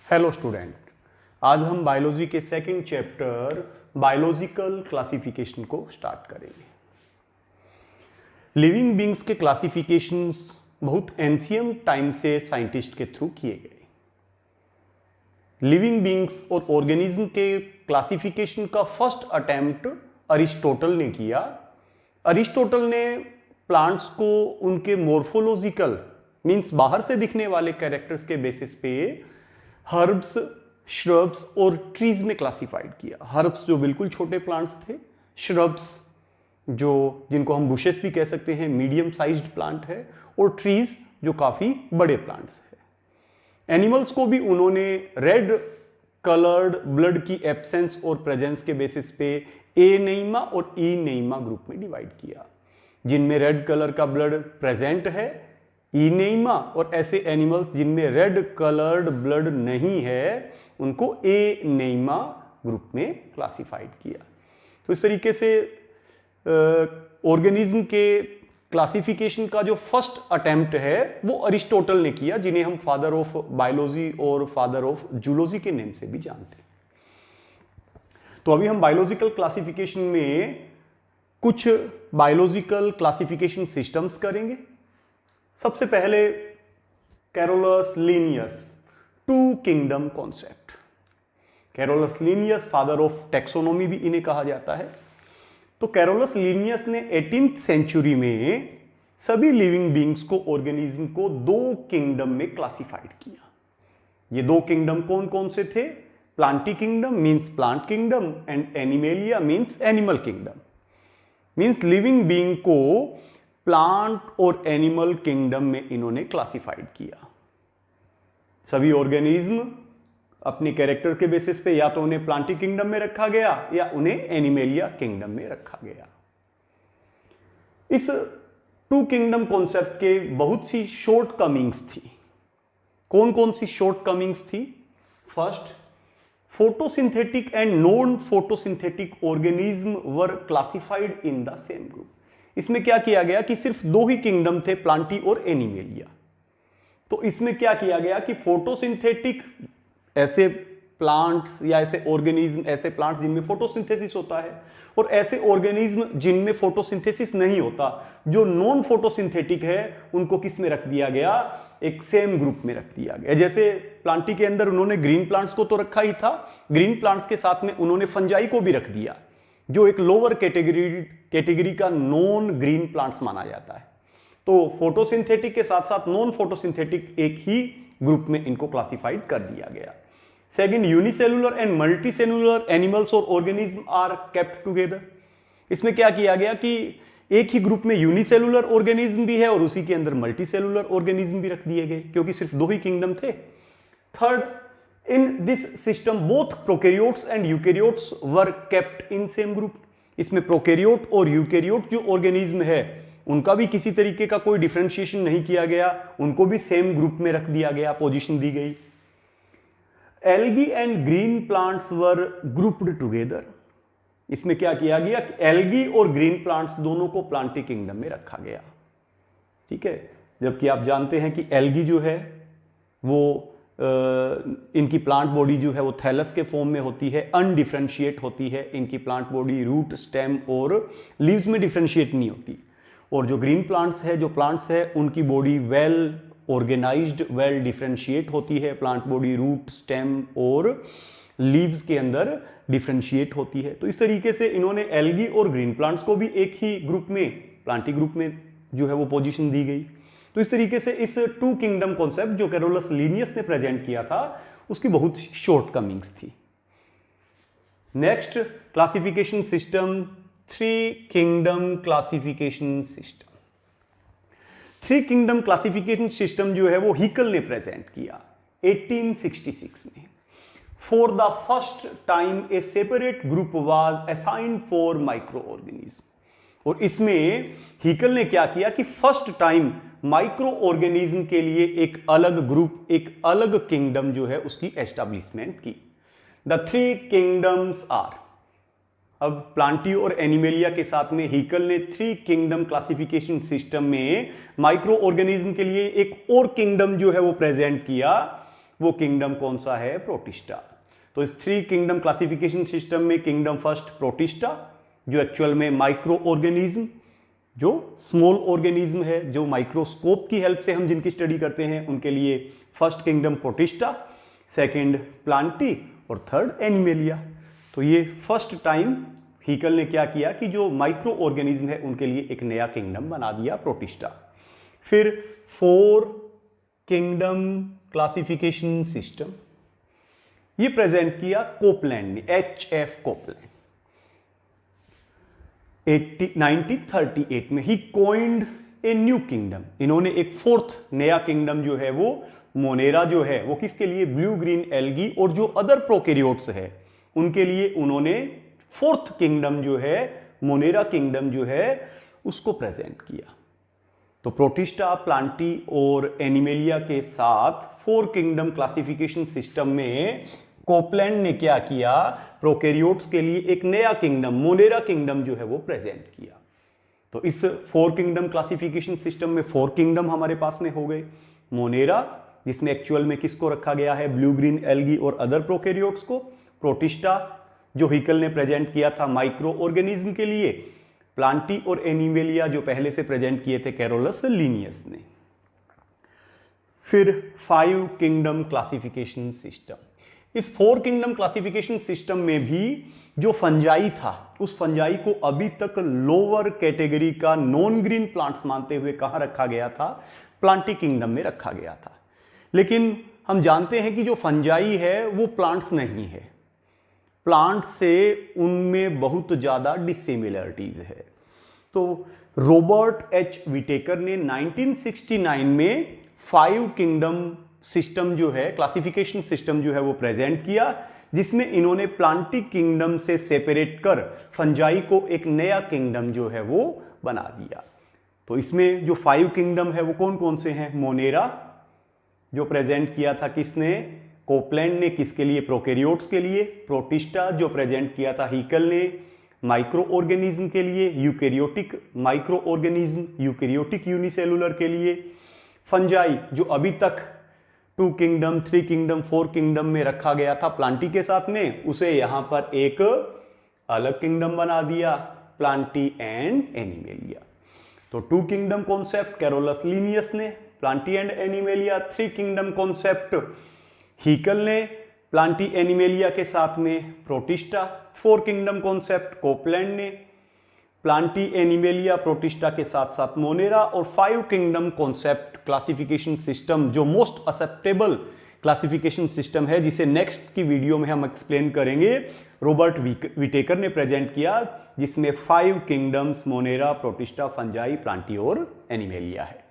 Hello student, आज हम biology के सेकंड चैप्टर बायोलॉजिकल क्लासिफिकेशन को स्टार्ट करेंगे। लिविंग बींग्स के क्लासिफिकेशंस बहुत एंशिएंट टाइम से साइंटिस्ट के थ्रू किए गए। लिविंग बींग्स और ऑर्गेनिज्म के क्लासिफिकेशन का फर्स्ट अटेम्प्ट अरिस्टोटल ने किया। अरिस्टोटल ने प्लांट्स को उनके मोर्फोलॉजिकल मींस बाहर से दिखने वाले कैरेक्टर्स के बेसिस पे हर्ब्स, श्रब्स और ट्रीज में क्लासिफाइड किया। हर्ब्स जो बिल्कुल छोटे प्लांट्स थे, श्रब्स जो जिनको हम बुशेस भी कह सकते हैं, मीडियम साइज्ड प्लांट है, और ट्रीज जो काफी बड़े प्लांट्स है। एनिमल्स को भी उन्होंने रेड कलर्ड ब्लड की एब्सेंस और प्रेजेंस के बेसिस पे ए नेइमा और ई नेइमा ग्रुप में डिवाइड किया। जिनमें रेड कलर का ब्लड प्रेजेंट है ई नेइमा, और ऐसे एनिमल्स जिनमें रेड कलर्ड ब्लड नहीं है उनको ए नेइमा ग्रुप में क्लासिफाइड किया। तो इस तरीके से ऑर्गेनिज्म के क्लासिफिकेशन का जो फर्स्ट अटेम्प्ट है वो अरिस्टोटल ने किया, जिन्हें हम फादर ऑफ बायोलॉजी और फादर ऑफ जूलॉजी के नेम से भी जानते हैं। तो अभी हम बायोलॉजिकल क्लासिफिकेशन में कुछ बायोलॉजिकल क्लासिफिकेशन सिस्टम्स करेंगे। सबसे पहले Carolus Linnaeus two kingdom concept. Carolus Linnaeus father of taxonomy भी इन्हें कहा जाता है। तो कैरोलस लीनियस ने 18th सेंचुरी में सभी लिविंग बींग्स को, ऑर्गेनिज्म को दो किंगडम में क्लासिफाइड किया। ये दो किंगडम कौन कौन से थे? Plantae kingdom means plant kingdom and animalia means animal kingdom. Means living being को प्लांट और एनिमल किंगडम में इन्होंने क्लासिफाइड किया। सभी ऑर्गेनिज्म अपने कैरेक्टर के बेसिस पे या तो उन्हें प्लांटी किंगडम में रखा गया या उन्हें एनिमेलिया किंगडम में रखा गया। इस टू किंगडम कॉन्सेप्ट के बहुत सी शॉर्ट कमिंग्स थी। कौन कौन सी शॉर्ट कमिंग्स थी? First, photosynthetic and non photosynthetic organism were classified in the same group. इसमें क्या किया गया कि सिर्फ दो ही किंगडम थे, प्लांटी और एनिमेलिया। तो इसमें क्या किया गया कि फोटोसिंथेटिक ऐसे प्लांट्स या ऐसे ऑर्गेनिज्म, ऐसे प्लांट्स जिनमें फोटोसिंथेसिस होता है, और ऐसे ऑर्गेनिज्म जिनमें फोटोसिंथेसिस नहीं होता, जो नॉन फोटोसिंथेटिक है, उनको किस में रख दिया गया? एक सेम ग्रुप में रख दिया गया। जैसे प्लांटी के अंदर उन्होंने ग्रीन प्लांट्स को तो रखा ही था, ग्रीन प्लांट्स के साथ में उन्होंने फंजाई को भी रख दिया, जो एक लोअर कैटेगरी का नॉन ग्रीन प्लांट्स माना जाता है। तो फोटोसिंथेटिक के साथ साथ नॉन फोटोसिंथेटिक एक ही ग्रुप में इनको क्लासिफाइड कर दिया गया। Second, unicellular and multicellular animals और ऑर्गेनिज्म आर केप्ट टुगेदर। इसमें क्या किया गया कि एक ही ग्रुप में यूनिसेलुलर ऑर्गेनिज्म भी है और उसी के अंदर मल्टीसेलुलर ऑर्गेनिज्म भी रख दिए गए, क्योंकि सिर्फ दो ही किंगडम थे। Third, in this system both prokaryotes and eukaryotes were kept in same group। इसमें प्रोकैरियोट और यूकैरियोट जो ऑर्गेनिज्म है उनका भी किसी तरीके का कोई डिफरेंशिएशन नहीं किया गया, उनको भी सेम ग्रुप में रख दिया गया, पोजीशन दी गई। Algae and green plants were grouped together. इसमें क्या किया गया? एल्गी और ग्रीन प्लांट्स दोनों को प्लांटी किंगडम में रखा गया। ठीक है, जबकि आप जानते हैं कि एल्गी जो है वो इनकी प्लांट बॉडी जो है वो थैलस के फॉर्म में होती है, अनडिफरेंशिएट होती है। इनकी प्लांट बॉडी रूट, स्टेम और लीव्स में डिफरेंशिएट नहीं होती। और जो ग्रीन प्लांट्स है, जो प्लांट्स है, उनकी body well organised, well differentiate होती है। प्लांट बॉडी रूट, स्टेम और लीव्स के अंदर डिफरेंशिएट होती है। तो इस तरीके से इन्होंने एल्गी और ग्रीन प्लांट्स को भी एक ही ग्रुप में, प्लांटी ग्रुप में जो है वो पोजीशन दी गई। तो इस तरीके से इस टू किंगडम कॉन्सेप्ट जो कैरोलस लीनियस ने प्रेजेंट किया था, उसकी बहुत शॉर्ट कमिंग्स थी। Next classification system, three kingdom classification system. Three kingdom classification system जो है वो हीकल ने प्रेजेंट किया 1866 में। For the first time A separate group was assigned for micro organism. और इसमें हीकल ने क्या किया कि फर्स्ट टाइम माइक्रो ऑर्गेनिज्म के लिए एक अलग ग्रुप, एक अलग किंगडम जो है उसकी एस्टैब्लिशमेंट की। द थ्री किंगडम्स आर, अब प्लांटी और एनिमेलिया के साथ में हीकल ने थ्री किंगडम क्लासिफिकेशन सिस्टम में माइक्रो ऑर्गेनिज्म के लिए एक और किंगडम जो है वो प्रेजेंट किया, वो किंगडम कौन सा है? प्रोटिस्टा। तो इस 3 किंगडम क्लासिफिकेशन सिस्टम में किंगडम फर्स्ट प्रोटिस्टा, जो एक्चुअल में माइक्रो ऑर्गेनिज्म, जो स्मॉल ऑर्गेनिज्म है, जो माइक्रोस्कोप की हेल्प से हम जिनकी स्टडी करते हैं उनके लिए first kingdom protista, second Plantae और थर्ड एनिमेलिया। तो ये फर्स्ट टाइम हीकल ने क्या किया कि जो माइक्रो ऑर्गेनिज्म है उनके लिए एक नया किंगडम बना दिया, प्रोटिस्टा। फिर 4 किंगडम क्लासिफिकेशन सिस्टम ये प्रेजेंट किया कोपलैंड ने, HF कोपलैंड। 1938 में ही कॉइंड ए न्यू किंगडम। इन्होंने एक 4th नया किंगडम जो है वो मोनेरा जो है वो किसके लिए? ब्लू ग्रीन एल्गी और जो अदर प्रोकैरियोट्स है उनके लिए उन्होंने 4th किंगडम जो है मोनेरा किंगडम जो है उसको प्रेजेंट किया। तो प्रोटिस्टा, प्लांटी और एनिमेलिया के साथ 4 किंगडम क्लासिफिकेशन सिस्टम में कोपलैंड ने क्या किया? प्रोकैरियोट्स के लिए एक नया किंगडम मोनेरा किंगडम जो है वो प्रेजेंट किया। तो इस 4 किंगडम क्लासिफिकेशन सिस्टम में 4 किंगडम हमारे पास में हो गए। मोनेरा, जिसमें एक्चुअल में किसको रखा गया है? ब्लू ग्रीन एल्गी और अदर प्रोकैरियोट्स को। प्रोटिस्टा, जो हीकल ने प्रेजेंट किया था माइक्रो ऑर्गेनिज्म के लिए। प्लांटी और एनिमेलिया, जो पहले से प्रेजेंट किए थे कैरोलस लिनियस ने। फिर 5 किंगडम क्लासिफिकेशन सिस्टम। इस 4 किंगडम क्लासिफिकेशन सिस्टम में भी जो फंजाई था उस फंजाई को अभी तक लोअर कैटेगरी का नॉन ग्रीन प्लांट्स मानते हुए कहां रखा गया था? प्लांटी किंगडम में रखा गया था। लेकिन हम जानते हैं कि जो फंजाई है वो प्लांट्स नहीं है, प्लांट से उनमें बहुत ज्यादा डिसिमिलरिटीज है। तो रॉबर्ट एच विटेकर ने 1969 में 5 किंगडम सिस्टम जो है, क्लासिफिकेशन सिस्टम जो है वो प्रेजेंट किया, जिसमें इन्होंने प्लांटी किंगडम से सेपरेट कर फंजाई को एक नया किंगडम जो है वो बना दिया। तो इसमें जो 5 किंगडम है वो कौन कौन से हैं? मोनेरा, जो प्रेजेंट किया था किसने? कोपलैंड ने। किसके लिए? प्रोकैरियोट्स के लिए। प्रोटिस्टा, जो प्रेजेंट किया था हीकल ने माइक्रो ऑर्गेनिज्म के लिए। Eukaryotic micro organism, eukaryotic unicellular के लिए। फंजाई, जो अभी तक 2 किंगडम, 3 किंगडम, 4 किंगडम में रखा गया था प्लांटी के साथ में, उसे यहां पर एक अलग किंगडम बना दिया, प्लांटी एंड एनिमेलिया। तो 2 किंगडम कॉन्सेप्ट कैरोलस लिनियस ने, Plantae and animalia. 3 kingdom concept Haeckel ने, प्लांटी एनिमेलिया के साथ में प्रोटिस्टा। 4 किंगडम कॉन्सेप्ट कोपलैंड ने, प्लांटी एनिमेलिया प्रोटिस्टा के साथ साथ मोनेरा। और 5 किंगडम कॉन्सेप्ट क्लासिफिकेशन सिस्टम, जो मोस्ट एक्सेप्टेबल क्लासिफिकेशन सिस्टम है, जिसे नेक्स्ट की वीडियो में हम एक्सप्लेन करेंगे, रॉबर्ट विटेकर ने प्रेजेंट किया, जिसमें 5 kingdoms Monera, protista, fungi, Plantae और एनिमेलिया है।